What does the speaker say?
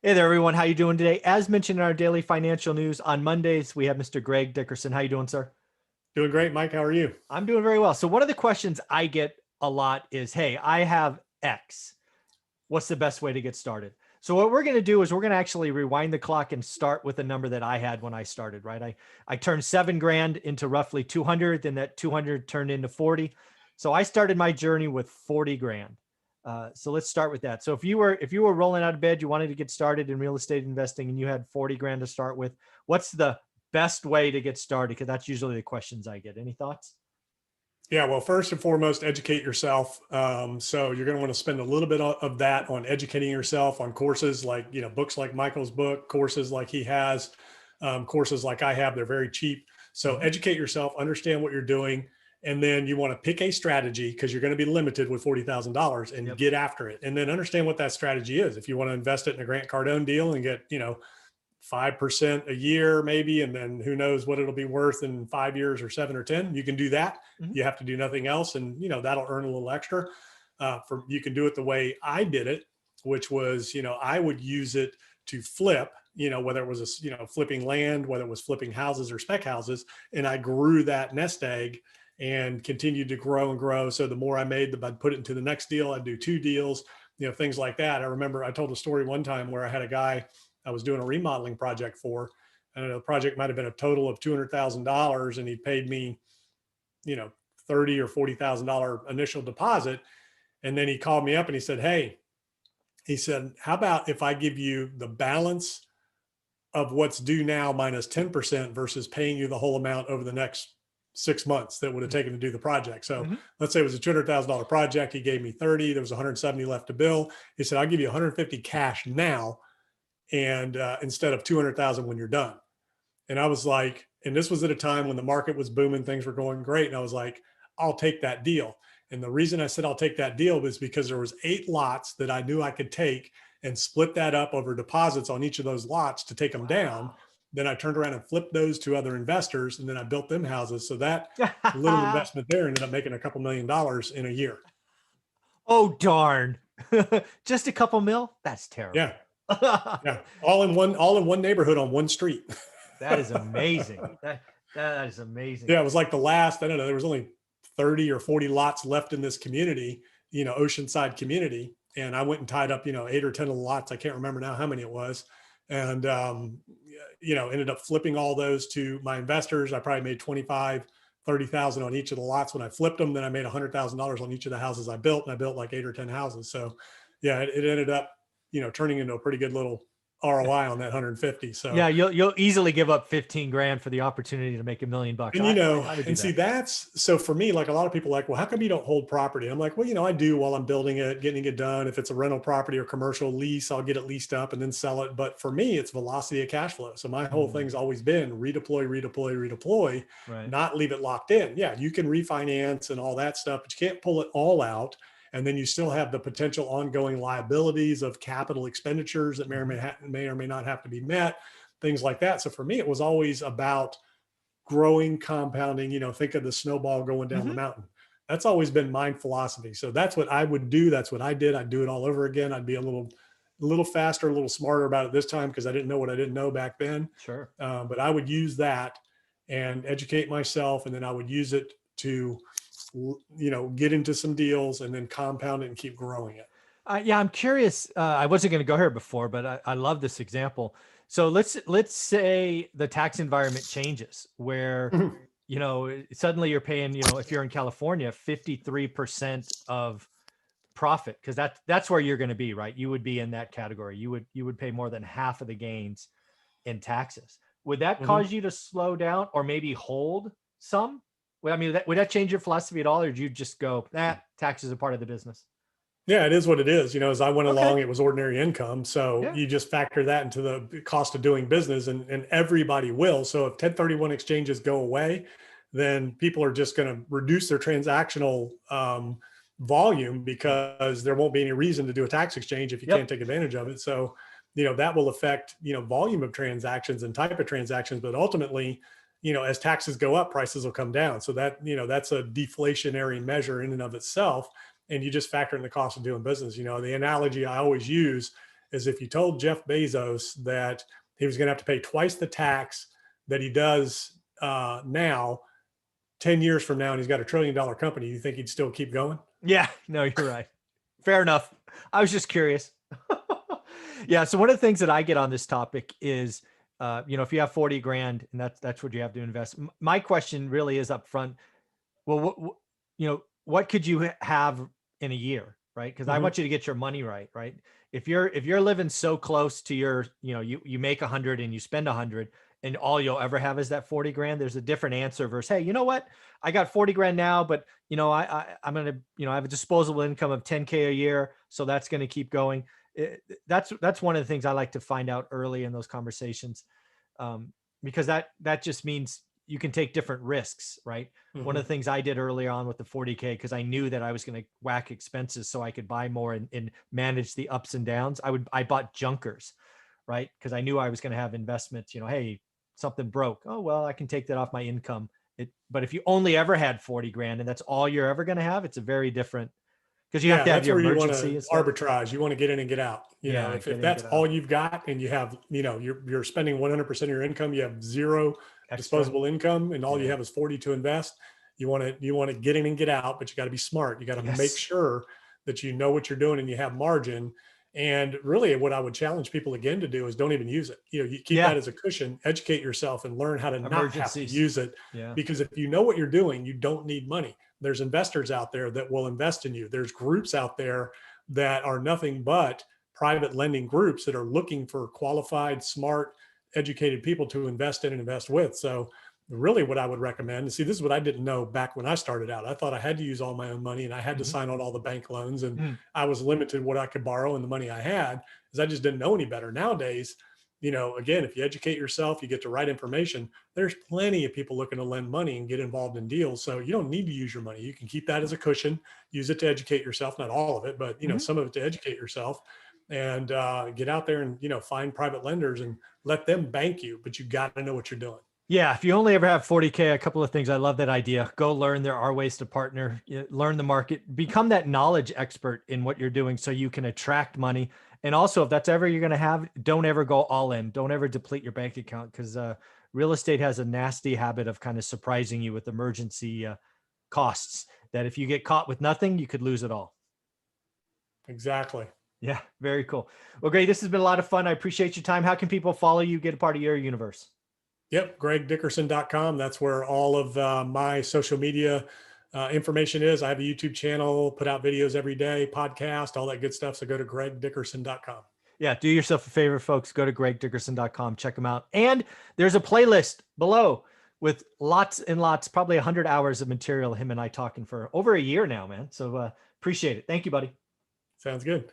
Hey there, everyone. How you doing today? As mentioned in our daily financial news on Mondays, we have Mr. Greg Dickerson. How you doing, sir? Doing great, Mike. How are you? I'm doing very well. So one of the questions I get a lot is, hey, I have X. What's the best way to get started? So what we're going to do is we're going to actually rewind the clock and start with the number that I had when I started, right? I turned 7 grand into roughly 200, then that 200 turned into 40. So I started my journey with 40 grand. So let's start with that. So if you were rolling out of bed, you wanted to get started in real estate investing and you had 40 grand to start with, what's the best way to get started? Because that's usually the questions I get. Any thoughts? Yeah, well, first and foremost, educate yourself. So you're going to want to spend a little bit of that on educating yourself on courses like, books like Michael's book, courses like he has, courses like I have. They're very cheap. So Mhm. educate yourself, understand what you're doing. And then you want to pick a strategy because you're going to be limited with $40,000 and Yep. get after it. And then understand what that strategy is. If you want to invest it in a Grant Cardone deal and get, 5% a year, maybe, and then who knows what it'll be worth in 5 years or 7 or 10. You can do that. Mhm. You have to do nothing else, and that'll earn a little extra. For you can do it the way I did it, which was I would use it to flip. Whether it was flipping land, whether it was flipping houses or spec houses, and I grew that nest egg and continued to grow and grow. So the more I made, I'd put it into the next deal. I'd do two deals, things like that. I remember I told a story one time where I had a guy I was doing a remodeling project for. I don't know, the project might have been a total of $200,000, and he paid me, you know, $30 or $40,000 initial deposit. And then he called me up and he said, "Hey," he said, "how about if I give you the balance of what's due now minus 10% versus paying you the whole amount over the next 6 months that would have taken to do the project?" So Mhm. let's say it was a $200,000 project. He gave me 30, there was 170 left to bill. He said, "I'll give you 150 cash now, and instead of 200,000 when you're done." And I was like, and this was at a time when the market was booming, things were going great. And I was like, "I'll take that deal." And the reason I said I'll take that deal was because there was 8 lots that I knew I could take and split that up over deposits on each of those lots to take them down. Wow. Then I turned around and flipped those to other investors, and then I built them houses. So that little investment there ended up making a couple $1 million in a year. Oh, darn. Just a couple mil? That's Yeah. terrible. Yeah. All in one neighborhood on one street. That is amazing. That is amazing. Yeah, it was like the last, I don't know, there was only 30 or 40 lots left in this community, oceanside community. And I went and tied up, 8 or 10 of the lots. I can't remember now how many it was. And, ended up flipping all those to my investors. I probably made 25, 30,000 on each of the lots when I flipped them. Then I made $100,000 on each of the houses I built, and I built like 8 or 10 houses. So yeah, it ended up, turning into a pretty good little ROI on that 150. So Yeah, you'll easily give up 15 grand for the opportunity to make $1 million. And I would do and see, that. that's so for me, like a lot of people are like, "Well, how come you don't hold property?" I'm like, "Well, I do while I'm building it, getting it done. If it's a rental property or commercial lease, I'll get it leased up and then sell it." But for me, it's velocity of cash flow. So my whole Mm, thing's always been redeploy, redeploy, redeploy, right. not leave it locked in. Yeah, you can refinance and all that stuff, but you can't pull it all out. And then you still have the potential ongoing liabilities of capital expenditures that Mhm. may or may not have to be met, things like that. So for me, it was always about growing, compounding, think of the snowball going down the Mhm. mountain. That's always been my philosophy. So that's what I would do. That's what I did. I'd do it all over again. I'd be a little faster, a little smarter about it this time because I didn't know what I didn't know back then. Sure. But I would use that and educate myself. And then I would use it to, get into some deals and then compound it and keep growing it. Yeah, I'm curious. I wasn't going to go here before, but I love this example. So let's say the tax environment changes where suddenly you're paying, if you're in California, 53% of profit, because that's where you're going to be, right? You would be in that category. You would pay more than half of the gains in taxes. Would that Mhm. cause you to slow down or maybe hold some? Well, I mean, would that change your philosophy at all, or do you just go, taxes are part of the business? Yeah, it is what it is. As I went Okay. along, it was ordinary income. So Yeah. you just factor that into the cost of doing business, and everybody will. So if 1031 exchanges go away, then people are just going to reduce their transactional volume because there won't be any reason to do a tax exchange if you can't Yep. take advantage of it. So, that will affect, volume of transactions and type of transactions. But ultimately, as taxes go up, prices will come down. So that's a deflationary measure in and of itself, and you just factor in the cost of doing business. The analogy I always use is if you told Jeff Bezos that he was going to have to pay twice the tax that he does now, 10 years from now, and he's got $1 trillion company, you think he'd still keep going? Yeah, no, you're right. Fair enough. I was just curious. Yeah. So one of the things that I get on this topic is, if you have 40 grand and that's what you have to invest. My question really is up front. Well, what could you have in a year? Right. Cause I Mm-hmm. want you to get your money right. Right. If you're living so close to your, you make 100 and you spend 100 and all you'll ever have is that 40 grand, there's a different answer versus, hey, you know what? I got 40 grand now, but I'm going to, I have a disposable income of 10K a year. So that's going to keep going. That's one of the things I like to find out early in those conversations, because that just means you can take different risks, right? Mm-hmm. One of the things I did early on with the 40K, because I knew that I was going to whack expenses so I could buy more and manage the ups and downs. I bought junkers, right? Because I knew I was going to have investments. Hey, something broke. Oh well, I can take that off my income. But if you only ever had 40 grand and that's all you're ever going to have, it's a very different. Because you have to have That's your where you want emergency to and stuff. arbitrage. You want to get in and get out. If that's all you've got and you have, you're spending 100% of your income, you have zero disposable income and all you have is 40 to invest. You want to get in and get out, but you got to be smart. You got to make sure that you know what you're doing and you have margin. And really what I would challenge people again to do is don't even use it. You keep that as a cushion, educate yourself and learn how to not have to use it. Yeah. Because if you know what you're doing, you don't need money. There's investors out there that will invest in you. There's groups out there that are nothing but private lending groups that are looking for qualified, smart, educated people to invest in and invest with. So really what I would recommend, see, this is what I didn't know back when I started out. I thought I had to use all my own money and I had to sign on all the bank loans and I was limited what I could borrow and the money I had because I just didn't know any better. Nowadays, again, if you educate yourself, you get the right information, there's plenty of people looking to lend money and get involved in deals. So you don't need to use your money. You can keep that as a cushion, use it to educate yourself, not all of it, but some of it to educate yourself and get out there and, find private lenders and let them bank you, but you got to know what you're doing. Yeah. If you only ever have 40K, a couple of things. I love that idea. Go learn. There are ways to partner, learn the market, become that knowledge expert in what you're doing so you can attract money. And also if that's ever you're going to have, don't ever go all in. Don't ever deplete your bank account because real estate has a nasty habit of kind of surprising you with emergency costs that if you get caught with nothing, you could lose it all. Exactly. Yeah. Very cool. Well, great. This has been a lot of fun. I appreciate your time. How can people follow you, get a part of your universe? Yep. GregDickerson.com. That's where all of my social media information is. I have a YouTube channel, put out videos every day, podcast, all that good stuff. So go to GregDickerson.com. Yeah. Do yourself a favor, folks. Go to GregDickerson.com, check them out. And there's a playlist below with lots and lots, probably 100 hours of material, him and I talking for over a year now, man. So appreciate it. Thank you, buddy. Sounds good.